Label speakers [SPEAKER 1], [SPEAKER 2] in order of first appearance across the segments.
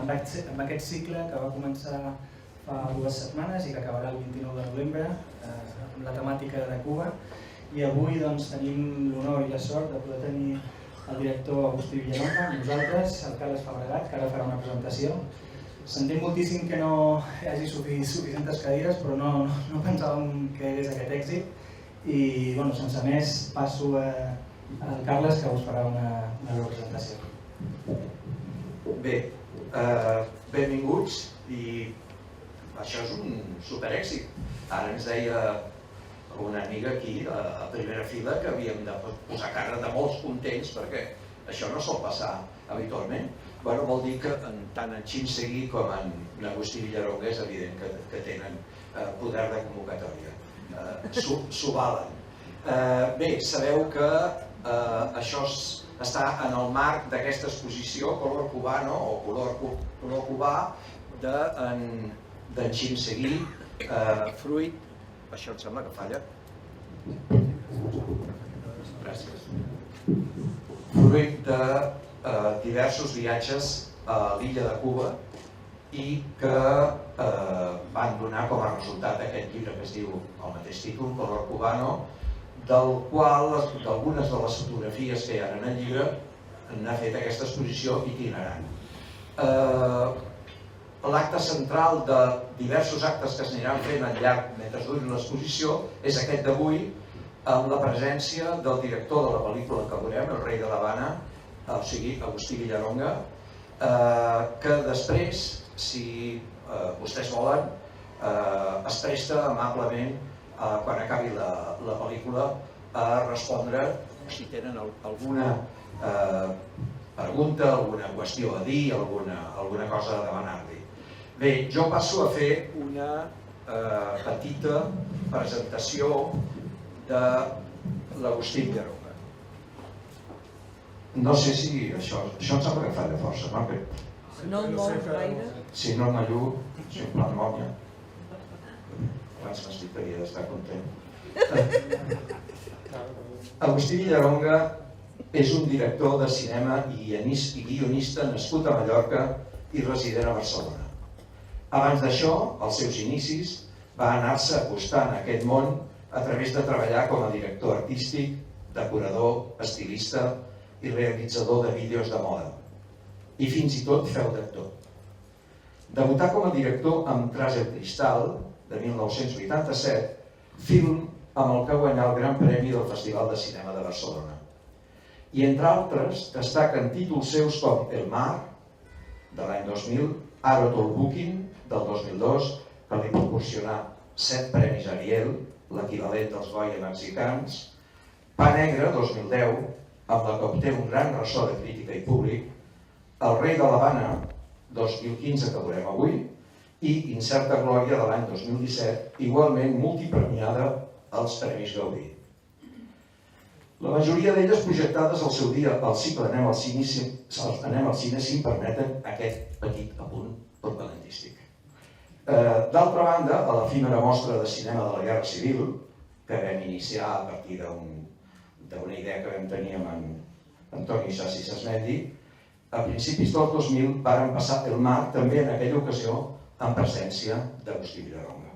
[SPEAKER 1] amb aquest cicle que va començar fa 2 setmanes i que acabarà el 29 de novembre amb la temàtica de Cuba. I avui tenim l'honor i la sort de poder tenir el director Agustí Villalonga amb nosaltres, el Carles Fabregat, que ara farà una presentació. Sentim moltíssim que no hi hagi suficients cadires, però no pensàvem que és aquest èxit. I sense més passo al Carles, que us farà una breu presentació.
[SPEAKER 2] Bé, benvinguts i això és un superèxit. Ara ens deia una amiga aquí a primera fila que havíem de posar cara de molts contents perquè això no sol passar habitualment. Vol dir que tant en Xim Seguí com en Agustí Villalonga és evident que tenen poder de convocatòria. S'ho valen. Bé, sabeu que això està en el marc d'aquesta exposició Color Cubano o Color Cubà d'en Xim Seguí, fruit... Això em sembla que falla. Gràcies. Fruit de diversos viatges a l'illa de Cuba i que van donar com a resultat aquest llibre que es diu el mateix títol, Color Cubano, del qual algunes de les fotografies que hi ha en el llibre n'ha fet aquesta exposició itinerant. L'acte central de diversos actes que s'aniran fent al llarg mentre duri l'exposició és aquest d'avui, amb la presència del director de la pel·lícula que veurem, El rei de l'Havana, o sigui, Agustí Villalonga, que després, si vostès volen, es presta amablement, quan acabi la pel·lícula, a respondre si tenen alguna pregunta, alguna qüestió a dir, alguna cosa a demanar-li. Bé, jo passo a fer una petita presentació de l'Agustí Villalonga. No sé si això em sembla que falla força, no?
[SPEAKER 3] No molt gaire.
[SPEAKER 2] Si no m'allugo, si un plan mòbia. Abans m'estic que havia d'estar content. Agustí Villalonga és un director de cinema i guionista nascut a Mallorca i resident a Barcelona. Abans d'això, als seus inicis, va anar-se acostant a aquest món a través de treballar com a director artístic, decorador, estilista i realitzador de vídeos de moda. I fins i tot feu d'actor. Debutà com a director amb Tras el Cristal, de 1987, film amb el que guanyà el Gran Premi del Festival de Cinema de Barcelona. I entre altres destaquen títols seus com El Mar, de l'any 2000, Aro Tolbukin, del 2002, que li proporcionà 7 premis Ariel, l'equivalent dels Goya mexicans, Pa Negre, 2010, amb la que obté un gran ressò de crítica i públic, El rei de l'Havana, 2015, que veurem avui, i Incerta Glòria, de l'any 2017, igualment multipremiada als Premis Gaudí. La majoria d'elles projectades al seu dia al cicle Anem al cine, si em permeten aquest petit apunt propagandístic. D'altra banda, a l'efímera mostra de cinema de la Guerra Civil, que vam iniciar a partir d'una idea que vam tenir amb en Antoni Sassi Sasmendi, a principis del 2000 varen passar El Mar, també en aquella ocasió en presència d'Agustí Villalonga.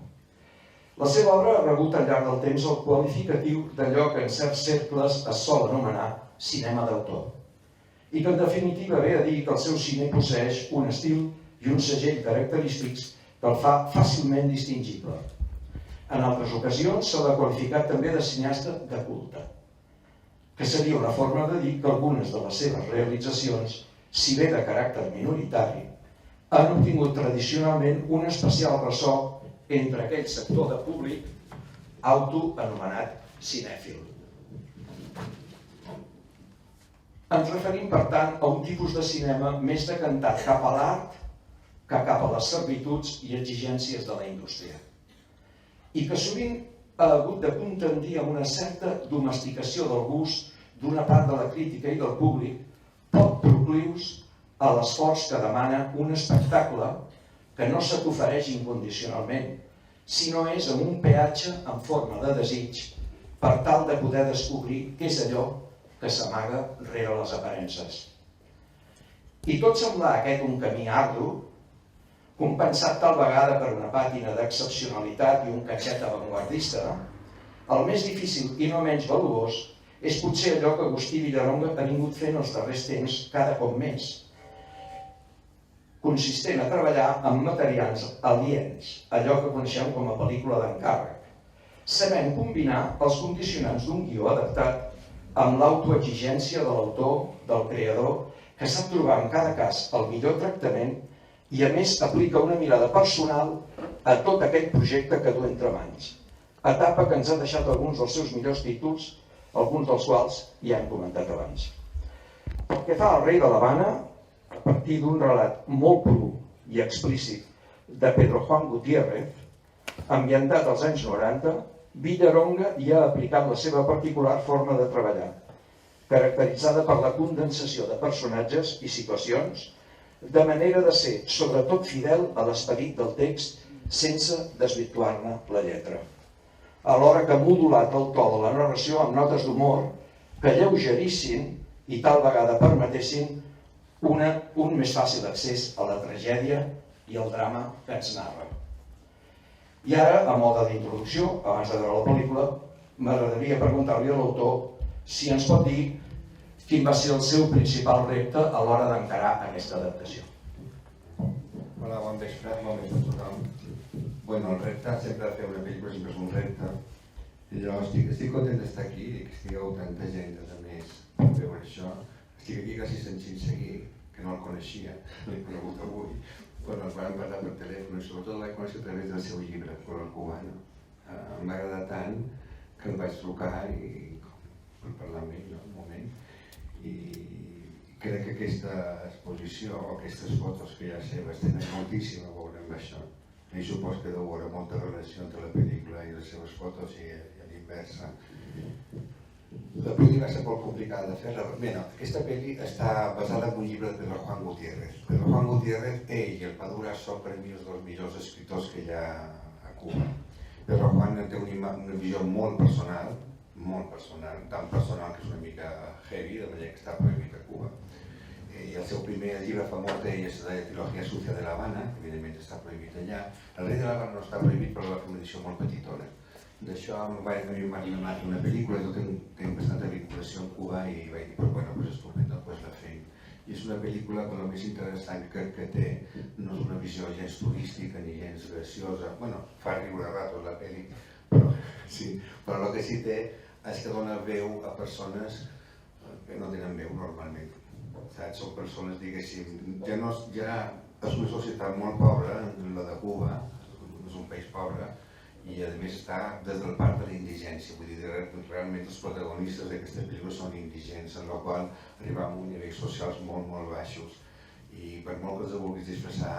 [SPEAKER 2] La seva obra ha rebut al llarg del temps el qualificatiu d'allò que en certs cercles es sol anomenar cinema d'autor, i que en definitiva ve a dir que el seu cine posseeix un estil i un segell característics que el fa fàcilment distingible. En altres ocasions se l'ha qualificat també de cineasta de culte, que seria una forma de dir que algunes de les seves realitzacions, si bé de caràcter minoritari, han obtingut tradicionalment un especial ressò entre aquell sector de públic autoanomenat cinèfil. Ens referim, per tant, a un tipus de cinema més decantat cap a l'art que cap a les servituds i exigències de la indústria, i que sovint ha hagut de contendir amb una certa domesticació del gust d'una part de la crítica i del públic poc proclius a l'esforç que demana un espectacle que no se t'ofereix incondicionalment, sinó és amb un peatge en forma de desig per tal de poder descobrir què és allò que s'amaga rere les aparences. I tot semblar aquest un camí ardu, compensat tal vegada per una pàtina d'excepcionalitat i un catxet avantguardista, el més difícil i no menys valuós és potser allò que Agustí Villaronga ha vingut fent els darrers temps cada cop més, consistent a treballar amb materials aliens, allò que coneixem com a pel·lícula d'encàrrec, sabent combinar els condicionants d'un guió adaptat amb l'autoexigència de l'autor, del creador, que sap trobar en cada cas el millor tractament i a més aplica una mirada personal a tot aquest projecte que du entre mans. Etapa que ens ha deixat alguns dels seus millors títols, alguns dels quals ja hem comentat abans. Pel que fa al Rei de l'Havana, a partir d'un relat molt cru i explícit de Pedro Juan Gutiérrez, ambientat als anys 90, Villaronga hi ha aplicat la seva particular forma de treballar, caracteritzada per la condensació de personatges i situacions, de manera de ser sobretot fidel a l'esperit del text sense desvirtuar-ne la lletra. Alhora que ha modulat el to de la narració amb notes d'humor que alleugerissin i tal vegada permetessin un més fàcil accés a la tragèdia i al drama que ens narra. I ara, a mode d'introducció, abans de veure la pel·lícula, m'agradaria preguntar-li a l'autor si ens pot dir quin va ser el seu principal repte a l'hora d'encarar aquesta adaptació.
[SPEAKER 4] Hola, bon vespre a tothom. Bueno, el repte sempre de fer una pel·lícula sempre és un repte. I jo estic content d'estar aquí i que estigueu tanta gent a més per veure això. Estic aquí gràcies a en Xinsegui, que no el coneixia, l'he conegut avui. Quan ens vam parlar per telèfon i sobretot l'he conegut a través del seu llibre, Color Cubano. Em va agradar tant que em vaig trucar i per parlar amb ell un moment. I crec que aquesta exposició o aquestes fotos que hi ha seves tenen moltíssim a veure amb això. I supos que deu haver molta relació entre la pel·lícula i les seves fotos i a l'inversa. La pel·li va ser molt complicada de fer-la. Aquesta pel·li està basada en un llibre de Pedro Juan Gutiérrez. Pedro Juan Gutiérrez, ell i el Padura són per mi els dos millors escriptors que hi ha a Cuba. Pedro Juan té una visió molt personal, tan personal que és una mica heavy, de manera que està prohibit a Cuba. I el seu primer llibre famós d'ell és la Trilogía sucia de l'Havana, que evidentment està prohibit allà. El Rei de l'Havana no està prohibit, però va fer una edició molt petitona. D'això a mi m'ha animat una pel·lícula, jo tinc bastanta vinculació amb Cuba i vaig dir, però bueno, pues estupendo, pues la fem. I és una pel·lícula que el més interessant que té no és una visió gens turística ni gens graciosa. Bueno, fa riure a ratos la pel·li, però el que sí té és que dona veu a persones que no tenen veu normalment. Són persones, diguéssim, ja és una societat molt pobra, la de Cuba, és un país pobre, i a més està des del part de la indigència, vull dir, realment els protagonistes d'aquesta pel·lícula són indigents, en la qual arribem a uns nivells socials molt, molt baixos. I per molt que els vulguis disfressar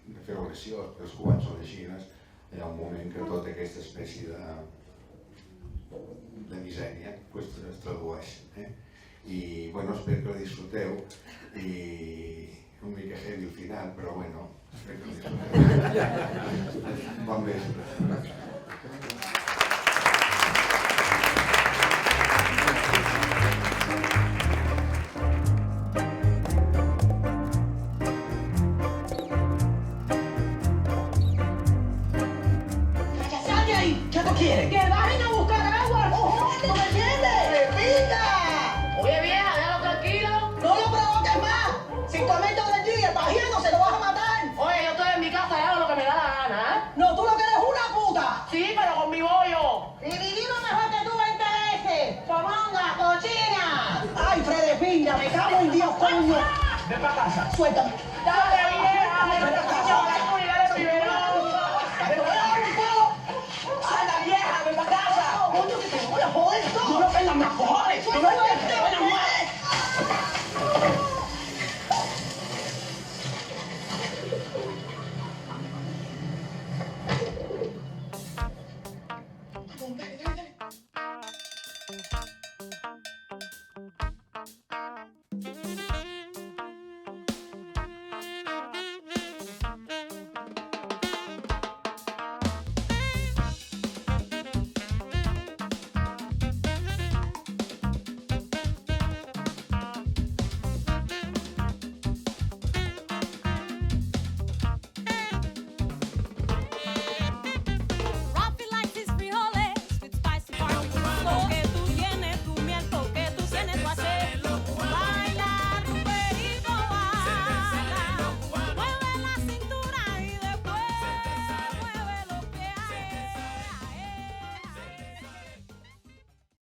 [SPEAKER 4] de fer-ho graciós, perquè els cubans són així, hi ha un moment que tota aquesta espècie de misèria es tradueix. I bueno, espero que la disfruteu i una mica heavy al final, però bueno, espero que la disfruteu. Bon vespre.
[SPEAKER 5] Me cago en Dios, coño.
[SPEAKER 6] Ven para casa.
[SPEAKER 5] Suéltame.
[SPEAKER 6] Dale, vieja. Dale primero.
[SPEAKER 5] Pero voy a dar un palo.
[SPEAKER 6] Anda, vieja, ven para casa.
[SPEAKER 5] Coño, que te voy a joder todo.
[SPEAKER 6] Tú no tengas más cojones. Tú no tengas más.